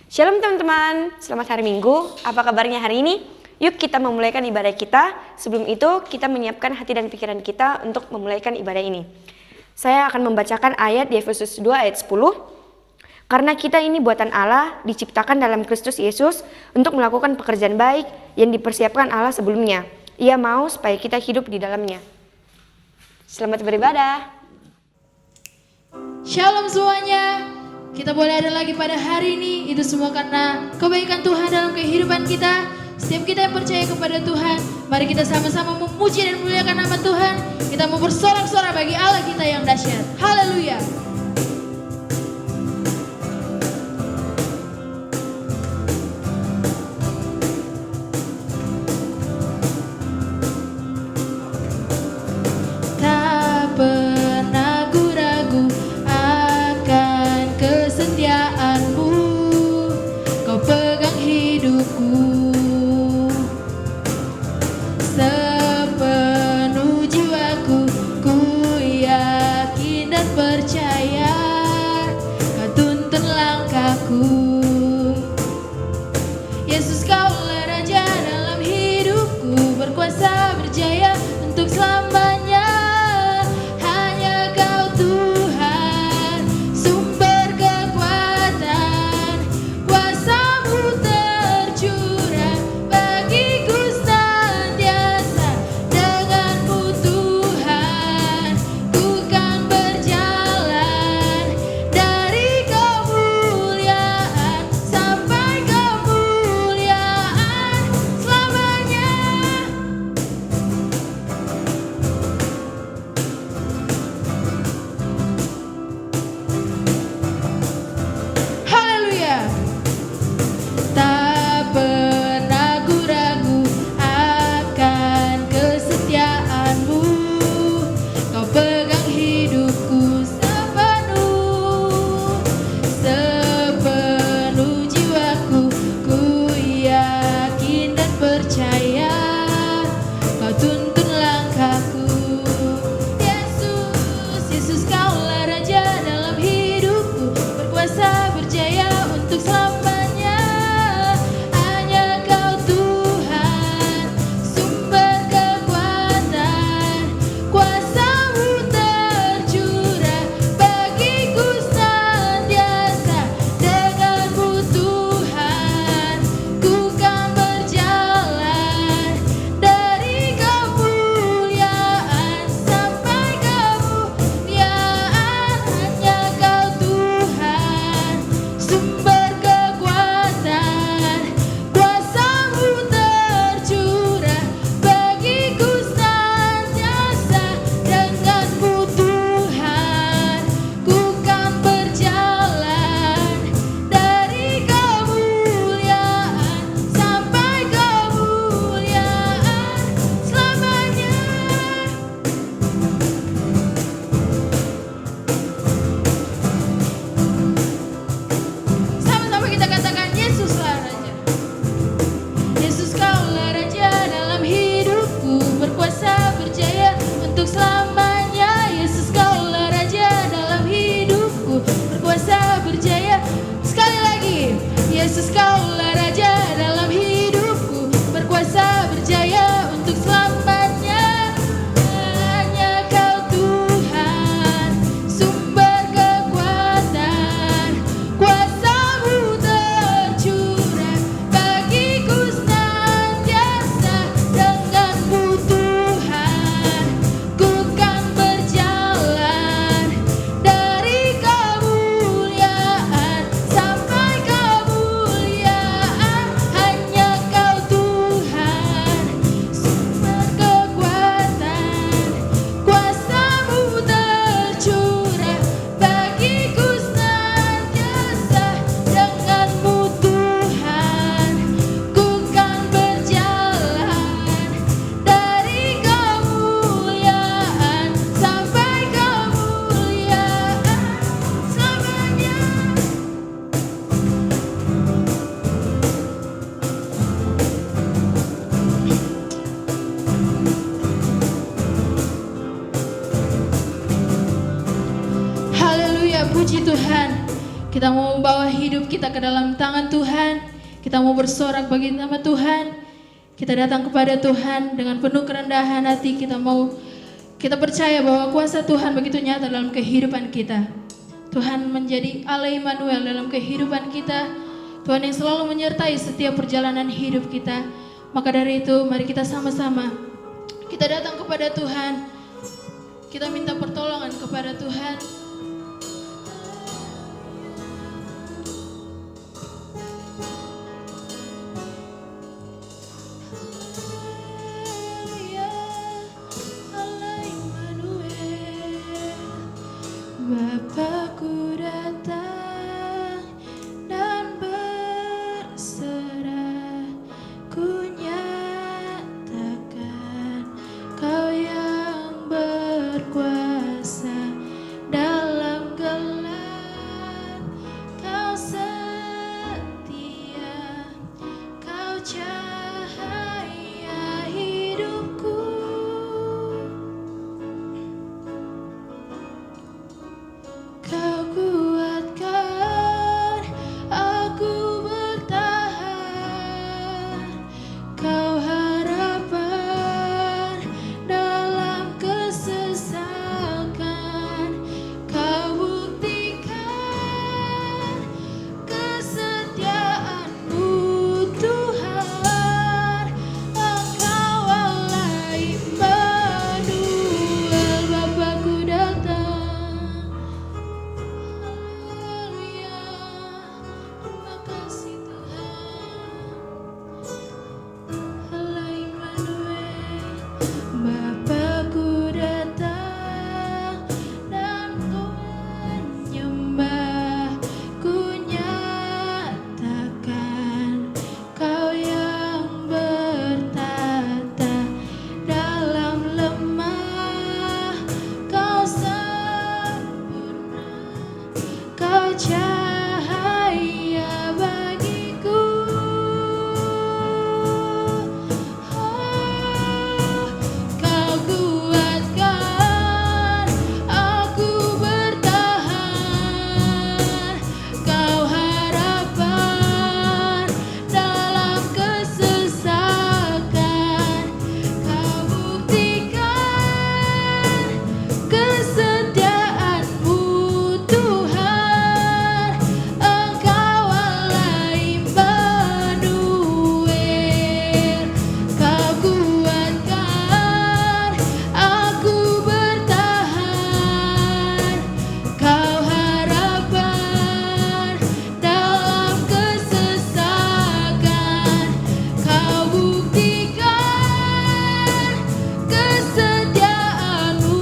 Shalom teman-teman, selamat hari Minggu. Apa kabarnya hari ini? Yuk kita memulaikan ibadah kita. Sebelum itu kita menyiapkan hati dan pikiran kita untuk memulaikan ibadah ini. Saya akan membacakan ayat di Efesus 2 ayat 10. Karena kita ini buatan Allah, diciptakan dalam Kristus Yesus untuk melakukan pekerjaan baik yang dipersiapkan Allah sebelumnya. Ia mau supaya kita hidup di dalamnya. Selamat beribadah. Shalom semuanya. Kita boleh ada lagi pada hari ini. Itu semua karena kebaikan Tuhan dalam kehidupan kita. Setiap kita yang percaya kepada Tuhan, mari kita sama-sama memuji dan memuliakan nama Tuhan. Kita mau bersorak-sorak bagi Allah kita yang dahsyat. Haleluya. Haleluya. Kita mau bawa hidup kita ke dalam tangan Tuhan. Kita mau bersorak bagi nama Tuhan. Kita datang kepada Tuhan dengan penuh kerendahan hati. Kita percaya bahwa kuasa Tuhan begitu nyata dalam kehidupan kita. Tuhan menjadi Allah Immanuel dalam kehidupan kita. Tuhan yang selalu menyertai setiap perjalanan hidup kita. Maka dari itu mari kita sama-sama kita datang kepada Tuhan. Kita minta pertolongan kepada Tuhan. Bapakku datang dan berserah, ku nyatakan Kau yang berkuasa dalam gelap. Kau setia, Kau cahaya hidupku. Kau kuatkan aku bertahan, Kau harapan dalam kesesakan. Kau buktikan kesetiaan-Mu Tuhan. Engkau Allah Immanuel, Bapakku datang. Terima kasih Tuhan, Allah Immanuel. Bapakku datang dan ku menyembah, ku nyatakan Kau yang bertata dalam lemah. Kau sempurna, Kau cahaya bagiku. Kau kuatkan aku bertahan, Kau harapan dalam kesesakan. Kau buktikan kesetiaan-Mu Tuhan. Engkau Allah Immanuel. Kau kuatkan aku bertahan, Kau harapan dalam kesesakan. Kau buktikan kesetiaan-Mu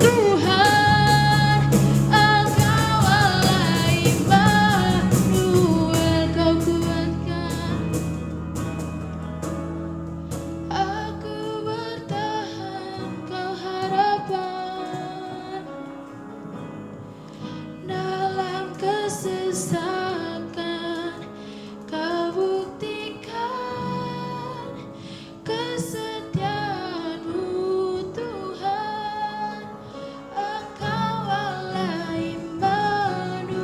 Tuhan. Engkau Allah Immanuel. Kau kuatkan aku bertahan, Kau harapan dalam kesesakan. Kau buktikan kesetiaan-Mu Tuhan. Engkau Allah Immanuel.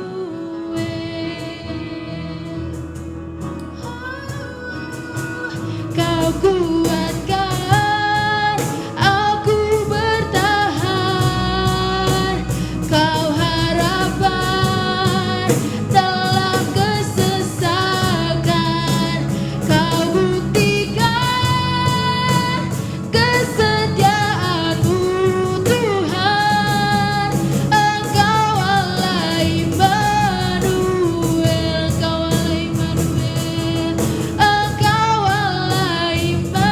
Kau kuatkan aku bertahan, Kau harapan dalam kesesakan. Kau buktikan kesetiaan-Mu Tuhan. Engkau Allah Immanuel. Engkau Allah Immanuel. Engkau Allah Immanuel.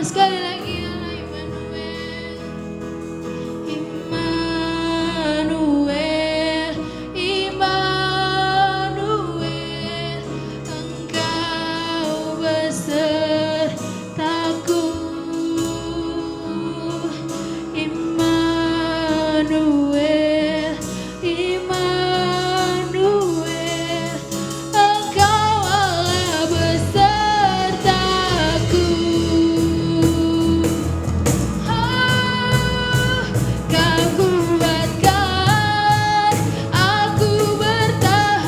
sekali lagi Allah Immanuel. Immanuel, Immanuel, Engkau besertaku. Immanuel, Immanuel, Engkau Allah besertaku. Kau kuatkan aku bertahan,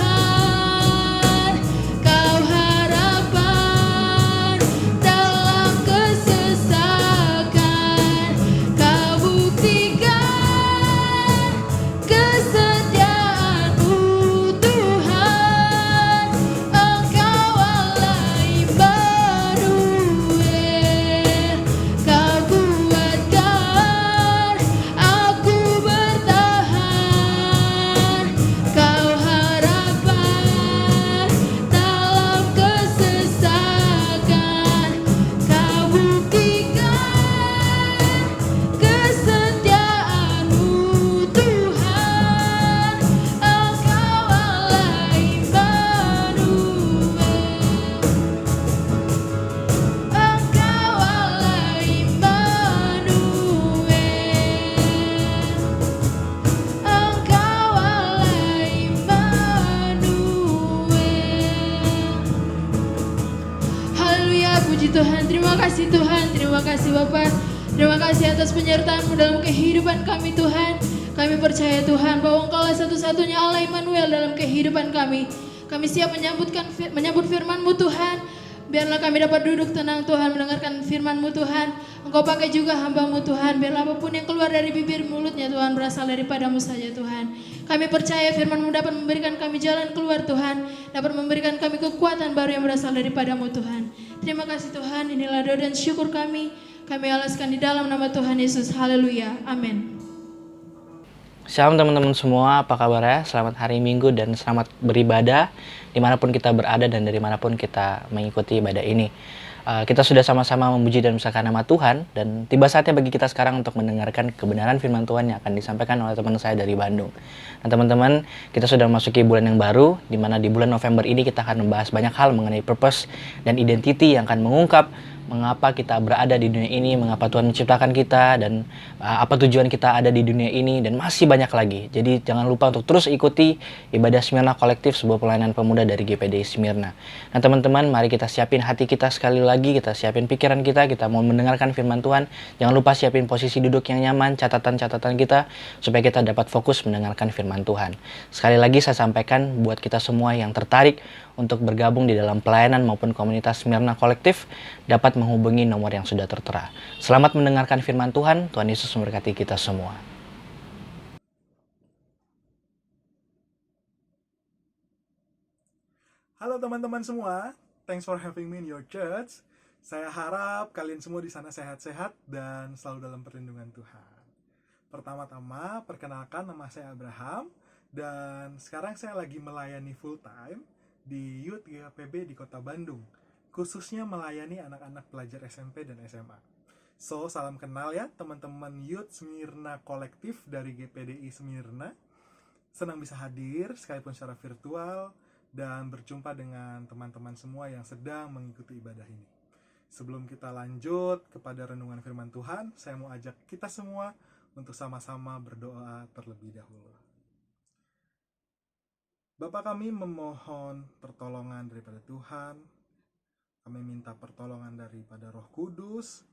Kau harapan dalam kesesakan, Kau buktikan kesetiaan-Mu Tuhan, Engkau Allah Immanuel. Kau kuatkan aku bertahan, Kau harapan dalam kesesakan, Kau buktikan kesetiaan-Mu Tuhan, Engkau Allah Immanuel. Engkau Allah Immanuel. Engkau Allah Immanuel. Haleluya, puji Tuhan. Terima kasih Tuhan, terima kasih Bapak. Terima kasih atas penyertaan-Mu dalam kehidupan kami Tuhan. Kami percaya Tuhan bahwa Engkau lah satu-satunya Allah Immanuel dalam kehidupan kami. Kami siap menyambut firman-Mu Tuhan. Biarlah kami dapat duduk tenang Tuhan, mendengarkan firman-Mu Tuhan. Engkau pakai juga hamba-Mu Tuhan. Biarlah apapun yang keluar dari bibir mulutnya Tuhan berasal daripada-Mu saja Tuhan. Kami percaya firman-Mu dapat memberikan kami jalan keluar Tuhan. Dapat memberikan kami kekuatan baru yang berasal daripada-Mu Tuhan. Terima kasih Tuhan, inilah doa dan syukur kami. Kami alaskan di dalam nama Tuhan Yesus. Haleluya. Amin. Shalom teman-teman semua, apa kabarnya? Selamat hari Minggu dan selamat beribadah dimanapun kita berada dan dari manapun kita mengikuti ibadah ini. Kita sudah sama-sama memuji dan membesarkan nama Tuhan, dan tiba saatnya bagi kita sekarang untuk mendengarkan kebenaran firman Tuhan yang akan disampaikan oleh teman saya dari Bandung. Nah teman-teman, kita sudah memasuki bulan yang baru, di mana di bulan November ini kita akan membahas banyak hal mengenai purpose dan identity yang akan mengungkap mengapa kita berada di dunia ini, mengapa Tuhan menciptakan kita, dan apa tujuan kita ada di dunia ini, dan masih banyak lagi. Jadi jangan lupa untuk terus ikuti ibadah Smyrna Kolektif, sebuah pelayanan pemuda dari GPDI Smyrna. Nah teman-teman, mari kita siapin hati kita sekali lagi, kita siapin pikiran kita mau mendengarkan firman Tuhan. Jangan lupa siapin posisi duduk yang nyaman, catatan-catatan kita, supaya kita dapat fokus mendengarkan firman Tuhan. Sekali lagi saya sampaikan buat kita semua yang tertarik untuk bergabung di dalam pelayanan maupun komunitas Smyrna Kolektif, dapat menghubungi nomor yang sudah tertera. Selamat mendengarkan firman Tuhan. Tuhan Yesus memberkati kita semua. Halo teman-teman semua, thanks for having me in your church. Saya harap kalian semua di sana sehat-sehat dan selalu dalam perlindungan Tuhan. Pertama-tama, perkenalkan, nama saya Abraham, dan sekarang saya lagi melayani full time di Youth GKPB di Kota Bandung, khususnya melayani anak-anak pelajar SMP dan SMA. So, salam kenal ya teman-teman Youth Smyrna Kolektif dari GPDI Smyrna. Senang bisa hadir sekalipun secara virtual dan berjumpa dengan teman-teman semua yang sedang mengikuti ibadah ini. Sebelum kita lanjut kepada renungan firman Tuhan, saya mau ajak kita semua untuk sama-sama berdoa terlebih dahulu. Bapa kami memohon pertolongan daripada Tuhan. Kami minta pertolongan daripada Roh Kudus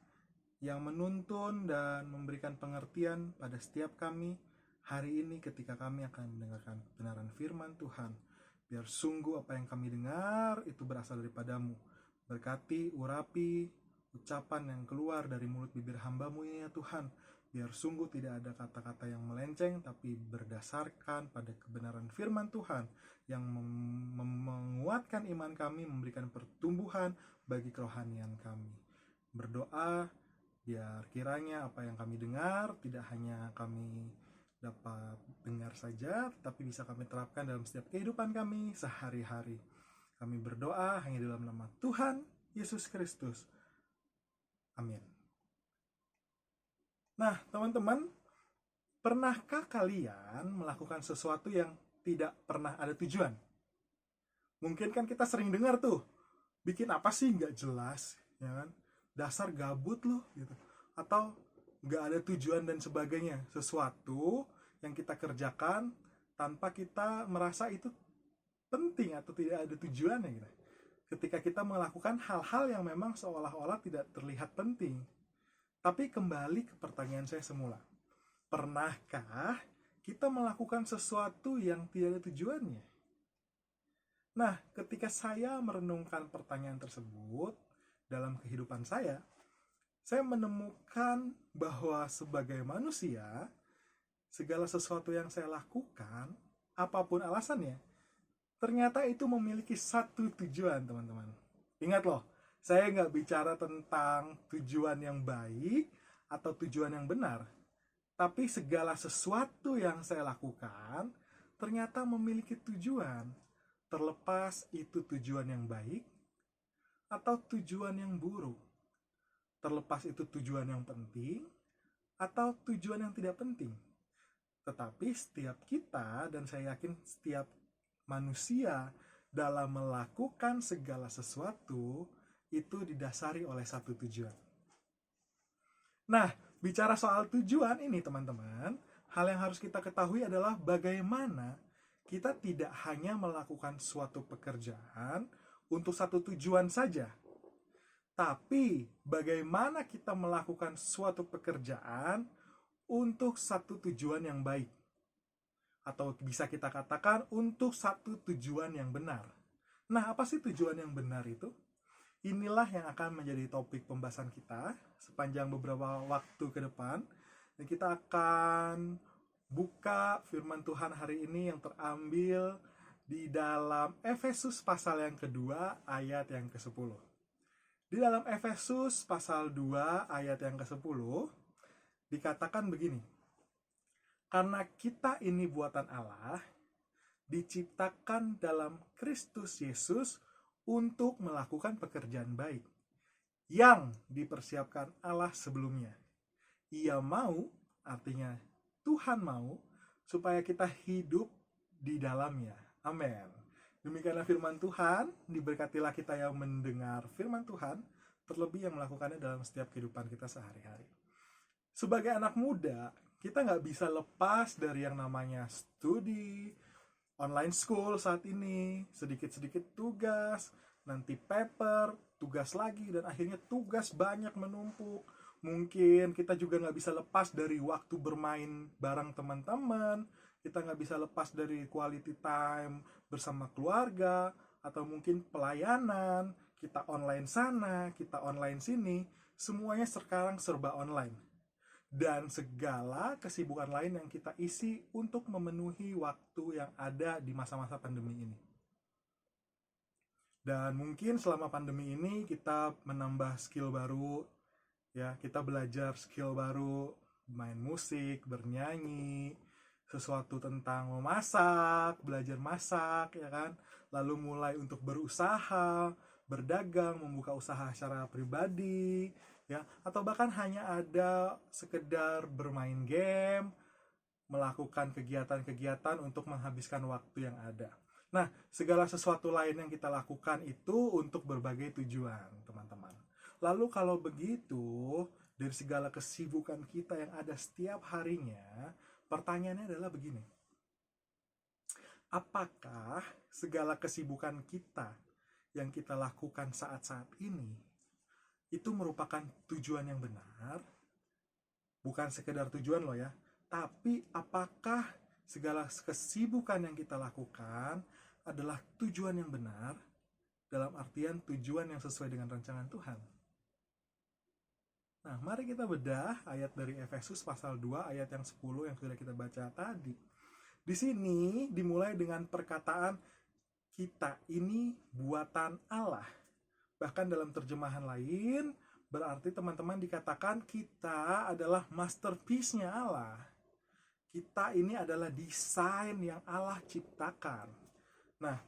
yang menuntun dan memberikan pengertian pada setiap kami hari ini ketika kami akan mendengarkan kebenaran firman Tuhan. Biar sungguh apa yang kami dengar itu berasal daripada-Mu. Berkati, urapi ucapan yang keluar dari mulut bibir hamba-Mu ini ya Tuhan. Biar sungguh tidak ada kata-kata yang melenceng, tapi berdasarkan pada kebenaran firman Tuhan yang menguatkan iman kami, memberikan pertumbuhan bagi kerohanian kami. Berdoa biar kiranya apa yang kami dengar tidak hanya kami dapat dengar saja, tetapi bisa kami terapkan dalam setiap kehidupan kami sehari-hari. Kami berdoa hanya dalam nama Tuhan Yesus Kristus. Amin. Nah, teman-teman, pernahkah kalian melakukan sesuatu yang tidak pernah ada tujuan? Mungkin kan kita sering dengar tuh, bikin apa sih nggak jelas, ya kan? Dasar gabut loh, gitu. Atau nggak ada tujuan dan sebagainya. Sesuatu yang kita kerjakan tanpa kita merasa itu penting atau tidak ada tujuannya, gitu. Ketika kita melakukan hal-hal yang memang seolah-olah tidak terlihat penting. Tapi kembali ke pertanyaan saya semula. Pernahkah kita melakukan sesuatu yang tidak ada tujuannya? Nah, ketika saya merenungkan pertanyaan tersebut dalam kehidupan saya menemukan bahwa sebagai manusia, segala sesuatu yang saya lakukan, apapun alasannya, ternyata itu memiliki satu tujuan, teman-teman. Ingat loh, saya nggak bicara tentang tujuan yang baik atau tujuan yang benar. Tapi segala sesuatu yang saya lakukan ternyata memiliki tujuan. Terlepas itu tujuan yang baik atau tujuan yang buruk. Terlepas itu tujuan yang penting atau tujuan yang tidak penting. Tetapi setiap kita, dan saya yakin setiap manusia dalam melakukan segala sesuatu itu didasari oleh satu tujuan. Nah, bicara soal tujuan ini teman-teman, hal yang harus kita ketahui adalah bagaimana kita tidak hanya melakukan suatu pekerjaan untuk satu tujuan saja, tapi bagaimana kita melakukan suatu pekerjaan untuk satu tujuan yang baik. Atau bisa kita katakan untuk satu tujuan yang benar. Nah, apa sih tujuan yang benar itu? Inilah yang akan menjadi topik pembahasan kita sepanjang beberapa waktu ke depan. Dan kita akan buka firman Tuhan hari ini yang terambil di dalam Efesus pasal yang kedua ayat yang ke-10. Di dalam Efesus pasal 2 ayat yang ke-10 dikatakan begini. Karena kita ini buatan Allah, diciptakan dalam Kristus Yesus untuk melakukan pekerjaan baik yang dipersiapkan Allah sebelumnya. Ia mau, artinya Tuhan mau, supaya kita hidup di dalamnya. Amin. Demikianlah firman Tuhan, diberkatilah kita yang mendengar firman Tuhan, terlebih yang melakukannya dalam setiap kehidupan kita sehari-hari. Sebagai anak muda, kita nggak bisa lepas dari yang namanya studi, online school saat ini, sedikit-sedikit tugas, nanti paper, tugas lagi, dan akhirnya tugas banyak menumpuk. Mungkin kita juga nggak bisa lepas dari waktu bermain bareng teman-teman, kita nggak bisa lepas dari quality time bersama keluarga, atau mungkin pelayanan, kita online sana, kita online sini, semuanya sekarang serba online. Dan segala kesibukan lain yang kita isi untuk memenuhi waktu yang ada di masa-masa pandemi ini. Dan mungkin selama pandemi ini kita menambah skill baru, ya, kita belajar skill baru, main musik, bernyanyi, sesuatu tentang memasak, belajar masak, ya kan, lalu mulai untuk berusaha, berdagang, membuka usaha secara pribadi, ya, atau bahkan hanya ada sekedar bermain game, melakukan kegiatan-kegiatan untuk menghabiskan waktu yang ada. Nah, segala sesuatu lain yang kita lakukan itu untuk berbagai tujuan, teman-teman. Lalu kalau begitu, dari segala kesibukan kita yang ada setiap harinya, pertanyaannya adalah begini. Apakah segala kesibukan kita yang kita lakukan saat-saat ini itu merupakan tujuan yang benar? Bukan sekedar tujuan loh ya, tapi apakah segala kesibukan yang kita lakukan adalah tujuan yang benar, dalam artian tujuan yang sesuai dengan rancangan Tuhan? Nah, mari kita bedah ayat dari Efesus pasal 2 ayat yang 10 yang sudah kita baca tadi. Di sini dimulai dengan perkataan kita ini buatan Allah. Bahkan dalam terjemahan lain berarti teman-teman dikatakan kita adalah masterpiece-nya Allah. Kita ini adalah desain yang Allah ciptakan. Nah,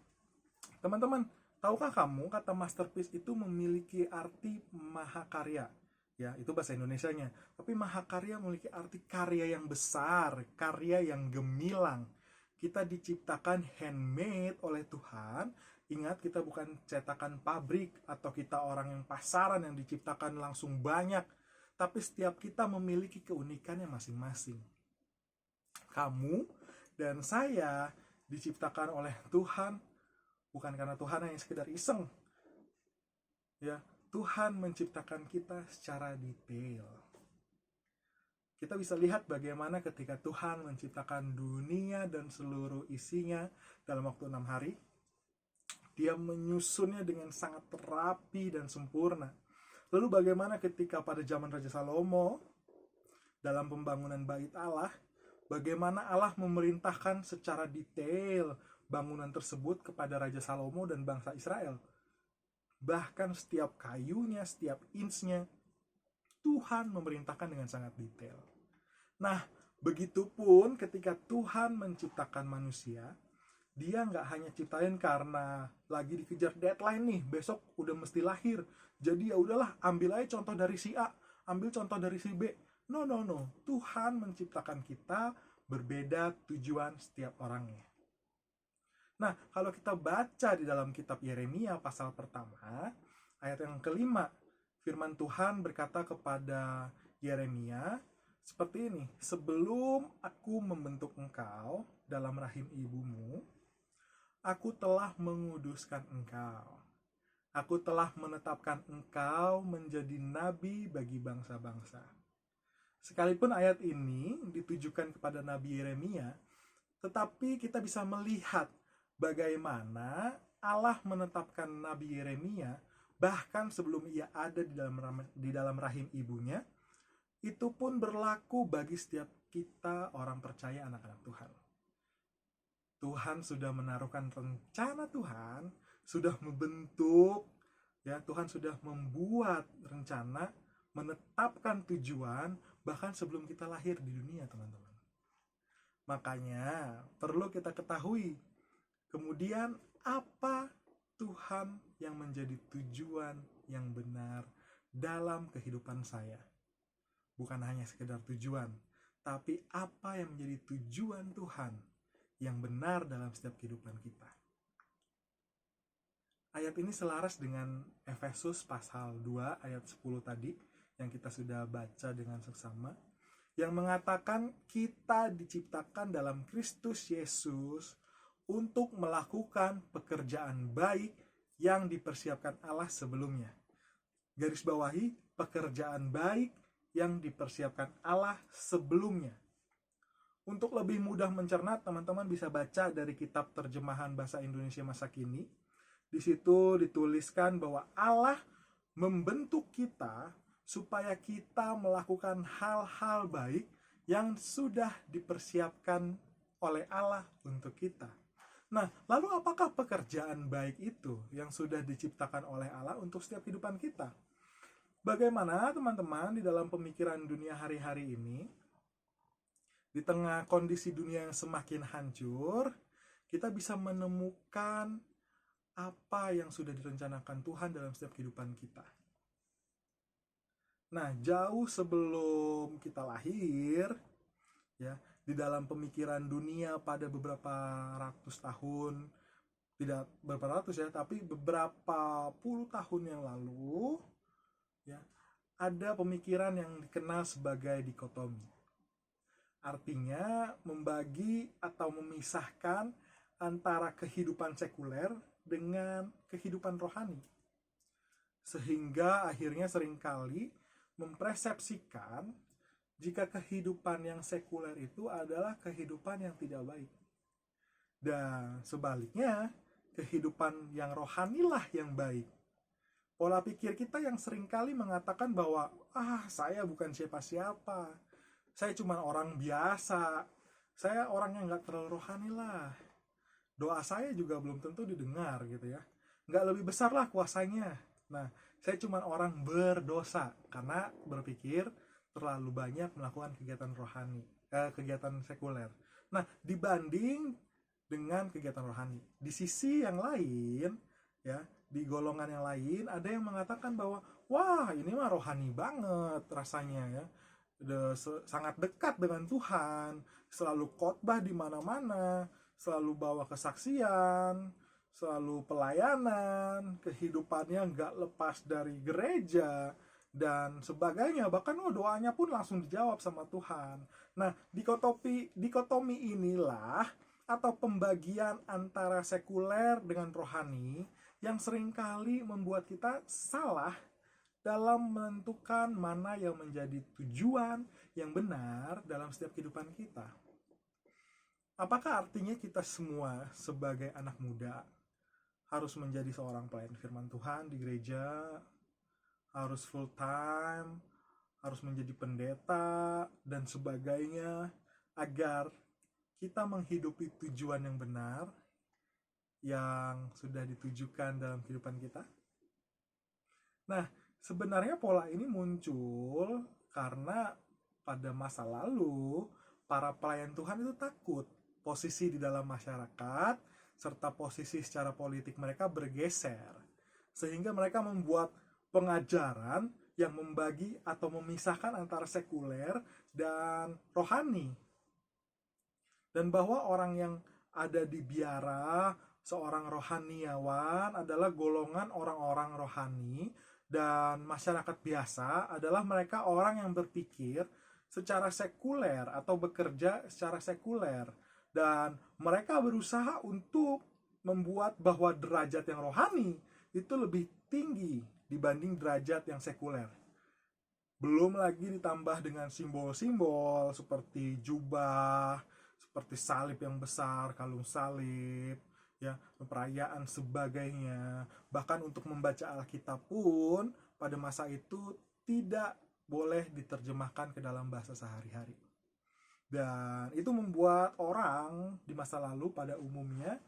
teman-teman, tahukah kamu kata masterpiece itu memiliki arti mahakarya? Ya, itu bahasa Indonesianya. Tapi mahakarya memiliki arti karya yang besar, karya yang gemilang. Kita diciptakan handmade oleh Tuhan. Ingat, kita bukan cetakan pabrik atau kita orang yang pasaran yang diciptakan langsung banyak. Tapi setiap kita memiliki keunikannya masing-masing. Kamu dan saya diciptakan oleh Tuhan bukan karena Tuhan hanya sekedar iseng. Ya, Tuhan menciptakan kita secara detail. Kita bisa lihat bagaimana ketika Tuhan menciptakan dunia dan seluruh isinya dalam waktu 6 hari. Dia menyusunnya dengan sangat rapi dan sempurna. Lalu bagaimana ketika pada zaman Raja Salomo, dalam pembangunan bait Allah, bagaimana Allah memerintahkan secara detail bangunan tersebut kepada Raja Salomo dan bangsa Israel. Bahkan setiap kayunya, setiap inchnya, Tuhan memerintahkan dengan sangat detail. Nah, begitupun ketika Tuhan menciptakan manusia, dia nggak hanya ciptain karena lagi dikejar deadline nih, besok udah mesti lahir. Jadi ya udahlah, ambil aja contoh dari si A, ambil contoh dari si B. No. Tuhan menciptakan kita berbeda tujuan setiap orangnya. Nah, kalau kita baca di dalam kitab Yeremia pasal pertama, ayat yang kelima, firman Tuhan berkata kepada Yeremia seperti ini, sebelum aku membentuk engkau dalam rahim ibumu, aku telah menguduskan engkau. Aku telah menetapkan engkau menjadi nabi bagi bangsa-bangsa. Sekalipun ayat ini ditujukan kepada Nabi Yeremia, tetapi kita bisa melihat bagaimana Allah menetapkan Nabi Yeremia bahkan sebelum ia ada di dalam rahim ibunya. Itu pun berlaku bagi setiap kita orang percaya, anak-anak Tuhan. Tuhan sudah menaruhkan rencana, Tuhan sudah membentuk, ya, Tuhan sudah membuat rencana, menetapkan tujuan bahkan sebelum kita lahir di dunia, teman-teman. Makanya perlu kita ketahui kemudian apa Tuhan yang menjadi tujuan yang benar dalam kehidupan saya. Bukan hanya sekedar tujuan, tapi apa yang menjadi tujuan Tuhan yang benar dalam setiap kehidupan kita. Ayat ini selaras dengan Efesus pasal 2 ayat 10 tadi yang kita sudah baca dengan seksama, yang mengatakan kita diciptakan dalam Kristus Yesus untuk melakukan pekerjaan baik yang dipersiapkan Allah sebelumnya. Garis bawahi, pekerjaan baik yang dipersiapkan Allah sebelumnya. Untuk lebih mudah mencerna, teman-teman bisa baca dari kitab terjemahan bahasa Indonesia masa kini. Di situ dituliskan bahwa Allah membentuk kita supaya kita melakukan hal-hal baik yang sudah dipersiapkan oleh Allah untuk kita. Nah, lalu apakah pekerjaan baik itu yang sudah diciptakan oleh Allah untuk setiap kehidupan kita? Bagaimana teman-teman di dalam pemikiran dunia hari-hari ini, di tengah kondisi dunia yang semakin hancur, kita bisa menemukan apa yang sudah direncanakan Tuhan dalam setiap kehidupan kita. Nah, jauh sebelum kita lahir, ya, di dalam pemikiran dunia pada beberapa ratus tahun, tidak beberapa ratus ya, tapi beberapa puluh tahun yang lalu, ya, ada pemikiran yang dikenal sebagai dikotomi. Artinya membagi atau memisahkan antara kehidupan sekuler dengan kehidupan rohani. Sehingga akhirnya seringkali mempersepsikan jika kehidupan yang sekuler itu adalah kehidupan yang tidak baik. Dan sebaliknya, kehidupan yang rohanilah yang baik. Pola pikir kita yang seringkali mengatakan bahwa, saya bukan siapa-siapa, saya cuma orang biasa, saya orang yang gak terlalu rohani lah. Doa saya juga belum tentu didengar gitu ya. Nggak lebih besar lah kuasanya. Nah, saya cuma orang berdosa karena berpikir terlalu banyak melakukan kegiatan rohani, kegiatan sekuler. Nah, dibanding dengan kegiatan rohani. Di sisi yang lain, ya, di golongan yang lain ada yang mengatakan bahwa wah ini mah rohani banget rasanya ya. Sangat dekat dengan Tuhan, selalu khotbah di mana-mana, selalu bawa kesaksian, selalu pelayanan, kehidupannya nggak lepas dari gereja, dan sebagainya. Bahkan doanya pun langsung dijawab sama Tuhan. Nah, dikotomi inilah atau pembagian antara sekuler dengan rohani yang seringkali membuat kita salah dalam menentukan mana yang menjadi tujuan yang benar dalam setiap kehidupan kita. Apakah artinya kita semua sebagai anak muda harus menjadi seorang pelayan firman Tuhan di gereja, harus full time, harus menjadi pendeta, dan sebagainya, agar kita menghidupi tujuan yang benar yang sudah ditujukan dalam kehidupan kita? Nah, sebenarnya pola ini muncul karena pada masa lalu para pelayan Tuhan itu takut posisi di dalam masyarakat serta posisi secara politik mereka bergeser, sehingga mereka membuat pengajaran yang membagi atau memisahkan antara sekuler dan rohani, dan bahwa orang yang ada di biara, seorang rohaniawan, adalah golongan orang-orang rohani, dan masyarakat biasa adalah mereka orang yang berpikir secara sekuler atau bekerja secara sekuler, dan mereka berusaha untuk membuat bahwa derajat yang rohani itu lebih tinggi dibanding derajat yang sekuler. Belum lagi ditambah dengan simbol-simbol seperti jubah, seperti salib yang besar, kalung salib, ya, perayaan sebagainya. Bahkan untuk membaca Alkitab pun pada masa itu tidak boleh diterjemahkan ke dalam bahasa sehari-hari. Dan itu membuat orang di masa lalu pada umumnya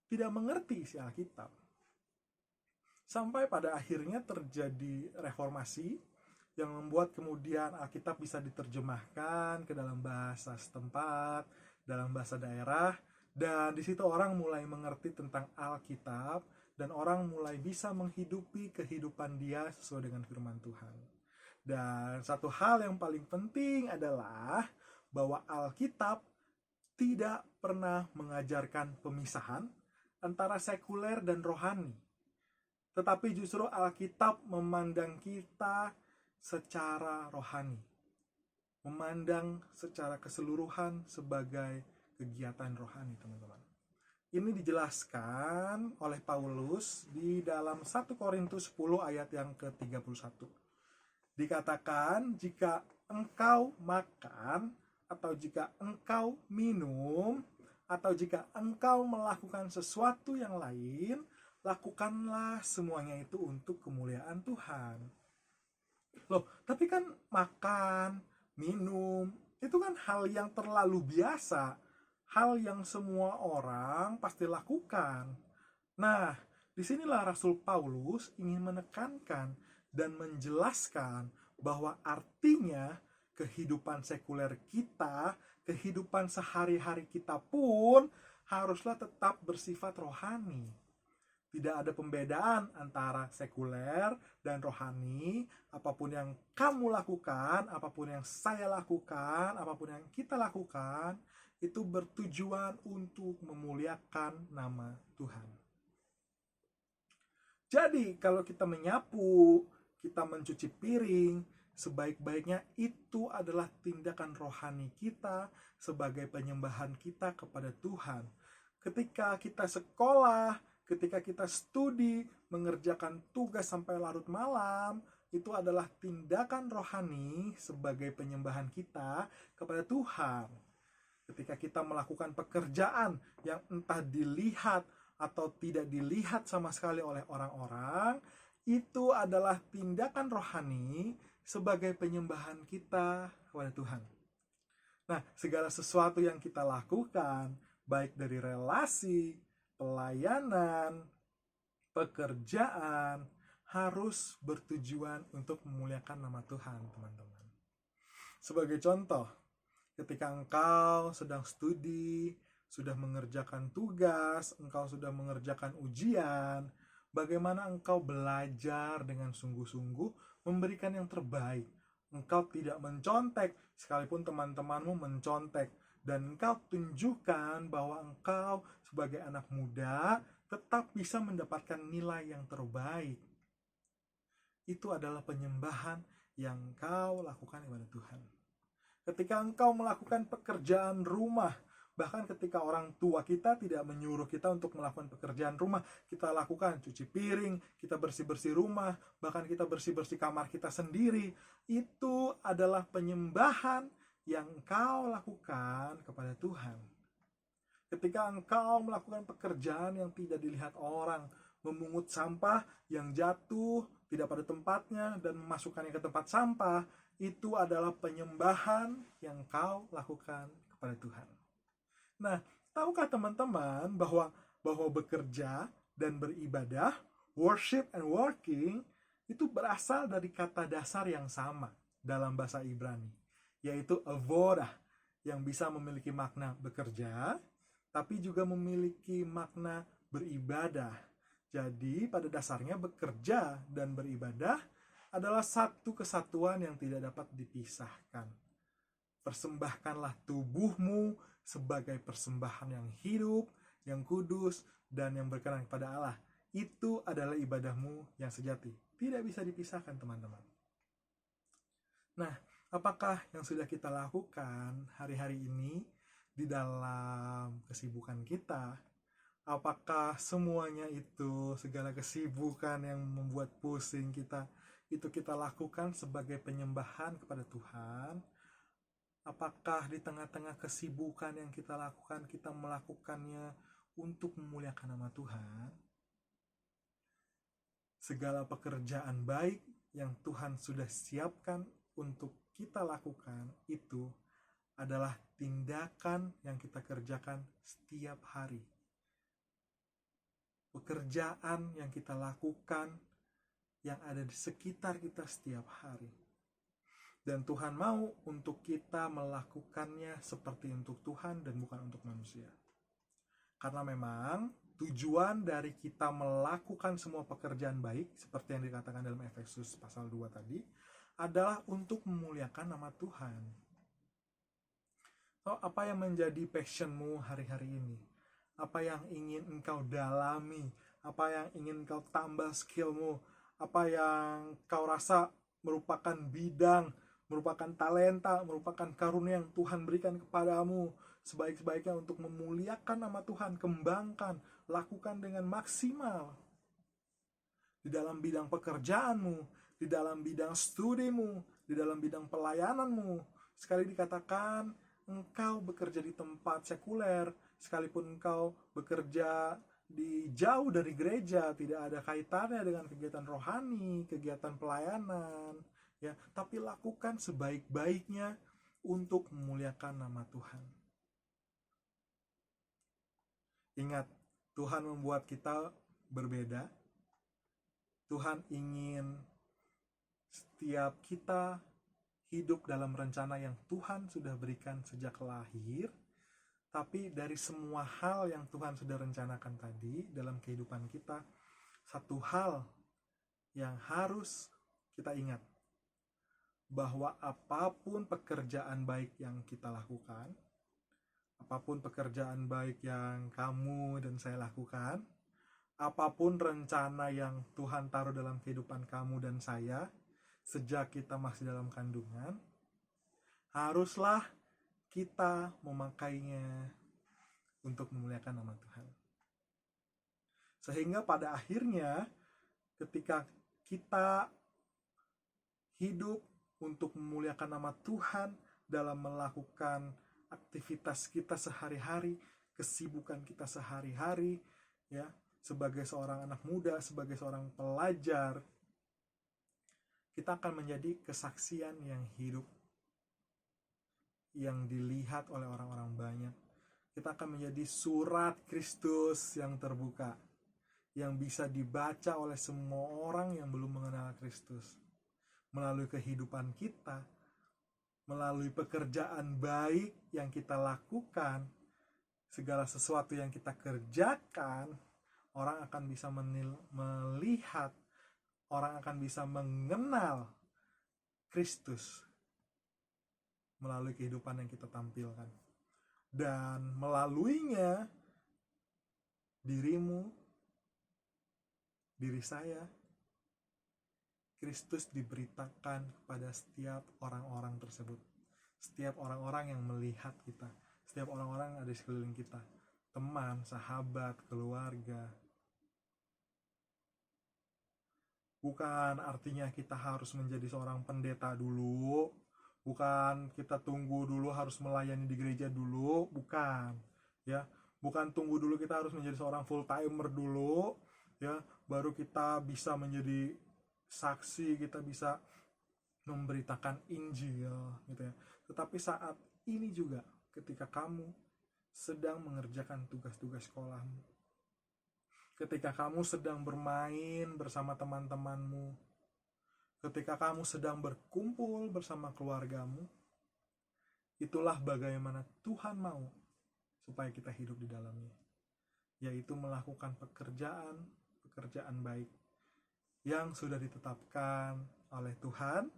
tidak mengerti isi Alkitab. Sampai pada akhirnya terjadi reformasi yang membuat kemudian Alkitab bisa diterjemahkan ke dalam bahasa setempat, dalam bahasa daerah, dan di situ orang mulai mengerti tentang Alkitab, dan orang mulai bisa menghidupi kehidupan dia sesuai dengan firman Tuhan. Dan satu hal yang paling penting adalah bahwa Alkitab tidak pernah mengajarkan pemisahan antara sekuler dan rohani. Tetapi justru Alkitab memandang kita secara rohani, memandang secara keseluruhan sebagai kegiatan rohani, teman-teman. Ini dijelaskan oleh Paulus di dalam 1 Korintus 10 ayat yang ke-31. Dikatakan, jika engkau makan, atau jika engkau minum, atau jika engkau melakukan sesuatu yang lain, lakukanlah semuanya itu untuk kemuliaan Tuhan. Loh, tapi kan makan, minum, itu kan hal yang terlalu biasa, hal yang semua orang pasti lakukan. Nah, disinilah Rasul Paulus ingin menekankan dan menjelaskan bahwa artinya kehidupan sekuler kita, kehidupan sehari-hari kita pun haruslah tetap bersifat rohani. Tidak ada pembedaan antara sekuler dan rohani. Apapun yang kamu lakukan, apapun yang saya lakukan, apapun yang kita lakukan, itu bertujuan untuk memuliakan nama Tuhan. Jadi, kalau kita menyapu, kita mencuci piring, sebaik-baiknya itu adalah tindakan rohani kita sebagai penyembahan kita kepada Tuhan. Ketika kita sekolah, ketika kita studi, mengerjakan tugas sampai larut malam, itu adalah tindakan rohani sebagai penyembahan kita kepada Tuhan. Ketika kita melakukan pekerjaan yang entah dilihat atau tidak dilihat sama sekali oleh orang-orang, itu adalah tindakan rohani sebagai penyembahan kita kepada Tuhan. Nah, segala sesuatu yang kita lakukan, baik dari relasi, pelayanan, pekerjaan, harus bertujuan untuk memuliakan nama Tuhan, teman-teman. Sebagai contoh, ketika engkau sedang studi, sudah mengerjakan tugas, engkau sudah mengerjakan ujian, Bagaimana engkau belajar dengan sungguh-sungguh memberikan yang terbaik. Engkau tidak mencontek, sekalipun teman-temanmu mencontek. Dan engkau tunjukkan bahwa engkau sebagai anak muda tetap bisa mendapatkan nilai yang terbaik. Itu adalah penyembahan yang engkau lakukan kepada Tuhan. Ketika engkau melakukan pekerjaan rumah, bahkan ketika orang tua kita tidak menyuruh kita untuk melakukan pekerjaan rumah, kita lakukan cuci piring, kita bersih-bersih rumah, bahkan kita bersih-bersih kamar kita sendiri, itu adalah penyembahan yang engkau lakukan kepada Tuhan. Ketika engkau melakukan pekerjaan yang tidak dilihat orang, memungut sampah yang jatuh tidak pada tempatnya dan memasukkannya ke tempat sampah, itu adalah penyembahan yang kau lakukan kepada Tuhan. Nah, tahukah teman-teman bahwa bekerja dan beribadah, worship and working, itu berasal dari kata dasar yang sama dalam bahasa Ibrani, yaitu avodah, yang bisa memiliki makna bekerja, tapi juga memiliki makna beribadah. Jadi pada dasarnya bekerja dan beribadah adalah satu kesatuan yang tidak dapat dipisahkan. Persembahkanlah tubuhmu sebagai persembahan yang hidup, yang kudus, dan yang berkenan kepada Allah. Itu adalah ibadahmu yang sejati. Tidak bisa dipisahkan, teman-teman. Nah, apakah yang sudah kita lakukan hari-hari ini di dalam kesibukan kita? Apakah semuanya itu, segala kesibukan yang membuat pusing kita, itu kita lakukan sebagai penyembahan kepada Tuhan? Apakah di tengah-tengah kesibukan yang kita lakukan, kita melakukannya untuk memuliakan nama Tuhan? Segala pekerjaan baik yang Tuhan sudah siapkan untuk kita lakukan itu adalah tindakan yang kita kerjakan setiap hari. Pekerjaan yang kita lakukan yang ada di sekitar kita setiap hari. Dan Tuhan mau untuk kita melakukannya seperti untuk Tuhan dan bukan untuk manusia. Karena memang tujuan dari kita melakukan semua pekerjaan baik, seperti yang dikatakan dalam Efesus pasal 2 tadi, adalah untuk memuliakan nama Tuhan. So, apa yang menjadi passionmu hari-hari ini? Apa yang ingin engkau dalami? Apa yang ingin engkau tambah skillmu? Apa yang kau rasa merupakan bidang, merupakan talenta, merupakan karunia yang Tuhan berikan kepadamu, sebaik-baiknya untuk memuliakan nama Tuhan, kembangkan, lakukan dengan maksimal. Di dalam bidang pekerjaanmu, di dalam bidang studimu, di dalam bidang pelayananmu. Sekali dikatakan, engkau bekerja di tempat sekuler, sekalipun engkau bekerja di jauh dari gereja, tidak ada kaitannya dengan kegiatan rohani, kegiatan pelayanan, ya, tapi lakukan sebaik-baiknya untuk memuliakan nama Tuhan. Ingat, Tuhan membuat kita berbeda. Tuhan ingin setiap kita hidup dalam rencana yang Tuhan sudah berikan sejak lahir. Tapi dari semua hal yang Tuhan sudah rencanakan tadi dalam kehidupan kita, satu hal yang harus kita ingat, bahwa apapun pekerjaan baik yang kita lakukan, apapun pekerjaan baik yang kamu dan saya lakukan, apapun rencana yang Tuhan taruh dalam kehidupan kamu dan saya sejak kita masih dalam kandungan, haruslah kita memakainya untuk memuliakan nama Tuhan. Sehingga pada akhirnya ketika kita hidup untuk memuliakan nama Tuhan dalam melakukan aktivitas kita sehari-hari, kesibukan kita sehari-hari, ya, sebagai seorang anak muda, sebagai seorang pelajar, kita akan menjadi kesaksian yang hidup, yang dilihat oleh orang-orang banyak. Kita akan menjadi surat Kristus yang terbuka, yang bisa dibaca oleh semua orang yang belum mengenal Kristus. Melalui kehidupan kita, melalui pekerjaan baik yang kita lakukan, segala sesuatu yang kita kerjakan, orang akan bisa melihat, orang akan bisa mengenal Kristus melalui kehidupan yang kita tampilkan. Dan melaluinya, dirimu, diri saya, Kristus diberitakan kepada setiap orang-orang tersebut. Setiap orang-orang yang melihat kita, setiap orang-orang yang ada di sekeliling kita, teman, sahabat, keluarga. Bukan artinya kita harus menjadi seorang pendeta dulu, bukan kita tunggu dulu harus melayani di gereja dulu, bukan, ya. Bukan tunggu dulu kita harus menjadi seorang full timer dulu, ya, baru kita bisa menjadi saksi, kita bisa memberitakan Injil, gitu ya. Tetapi saat ini juga ketika kamu sedang mengerjakan tugas-tugas sekolahmu, ketika kamu sedang bermain bersama teman-temanmu, ketika kamu sedang berkumpul bersama keluargamu, itulah bagaimana Tuhan mau supaya kita hidup di dalamnya, yaitu melakukan pekerjaan baik yang sudah ditetapkan oleh Tuhan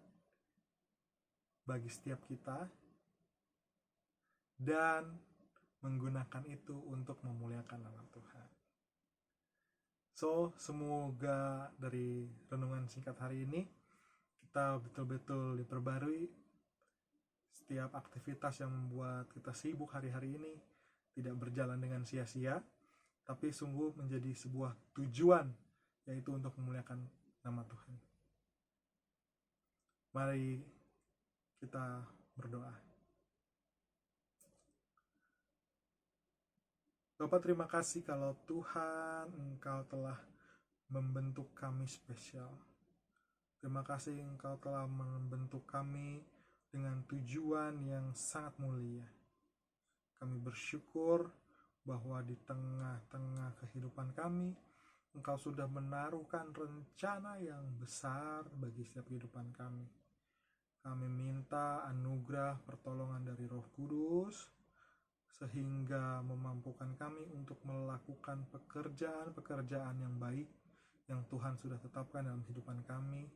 bagi setiap kita, dan menggunakan itu untuk memuliakan nama Tuhan. So, semoga dari renungan singkat hari ini kita betul-betul diperbarui. Setiap aktivitas yang membuat kita sibuk hari-hari ini tidak berjalan dengan sia-sia, tapi sungguh menjadi sebuah tujuan, yaitu untuk memuliakan nama Tuhan. Mari kita berdoa. Bapak, terima kasih kalau Tuhan Engkau telah membentuk kami spesial. Terima kasih Engkau telah membentuk kami dengan tujuan yang sangat mulia. Kami bersyukur bahwa di tengah-tengah kehidupan kami, Engkau sudah menaruhkan rencana yang besar bagi setiap kehidupan kami. Kami minta anugerah pertolongan dari Roh Kudus, sehingga memampukan kami untuk melakukan pekerjaan-pekerjaan yang baik yang Tuhan sudah tetapkan dalam kehidupan kami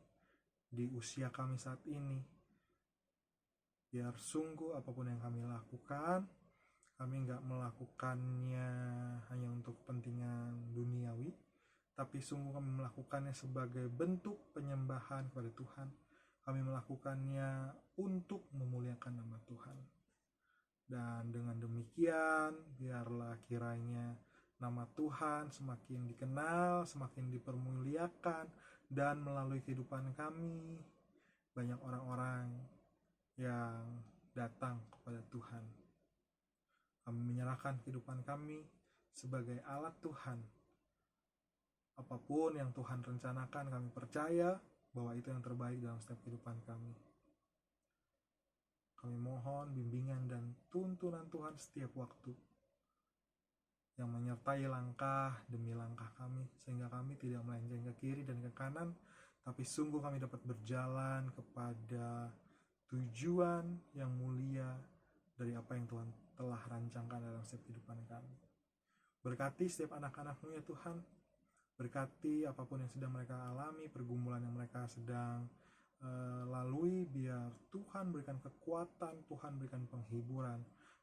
di usia kami saat ini. Biar sungguh apapun yang kami lakukan, kami nggak melakukannya hanya untuk kepentingan duniawi, tapi sungguh kami melakukannya sebagai bentuk penyembahan kepada Tuhan. Kami melakukannya untuk memuliakan nama Tuhan. Dan dengan demikian, biarlah kiranya nama Tuhan semakin dikenal, semakin dipermuliakan, dan melalui kehidupan kami, banyak orang-orang yang datang kepada Tuhan. Kami menyerahkan kehidupan kami sebagai alat Tuhan. Apapun yang Tuhan rencanakan, kami percaya bahwa itu yang terbaik dalam setiap kehidupan kami. Kami mohon bimbingan dan tuntunan Tuhan setiap waktu yang menyertai langkah demi langkah kami, sehingga kami tidak melenceng ke kiri dan ke kanan, tapi sungguh kami dapat berjalan kepada tujuan yang mulia dari apa yang Tuhan telah rancangkan dalam setiap kehidupan kami. Berkati setiap anak-anak-Mu ya Tuhan. Berkati apapun yang sedang mereka alami, pergumulan yang mereka sedang lalui, biar Tuhan berikan kekuatan, Tuhan berikan penghiburan,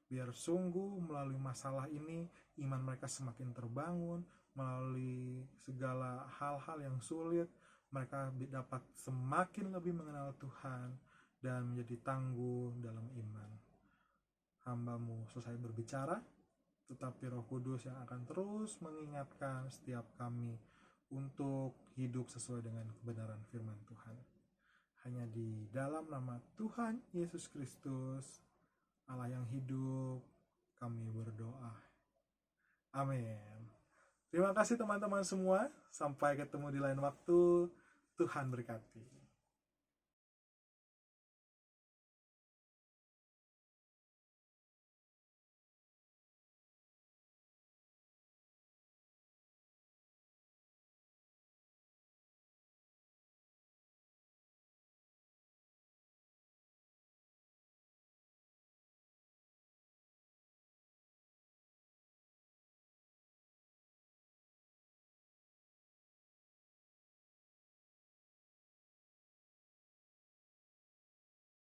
biar sungguh melalui masalah ini iman mereka semakin terbangun, melalui segala hal-hal yang sulit mereka dapat semakin lebih mengenal Tuhan dan menjadi tangguh dalam iman. Hamba-Mu selesai berbicara, tetapi Roh Kudus yang akan terus mengingatkan setiap kami untuk hidup sesuai dengan kebenaran firman Tuhan. Hanya di dalam nama Tuhan Yesus Kristus, Allah yang hidup, kami berdoa. Amin. Terima kasih teman-teman semua. Sampai ketemu di lain waktu. Tuhan berkati.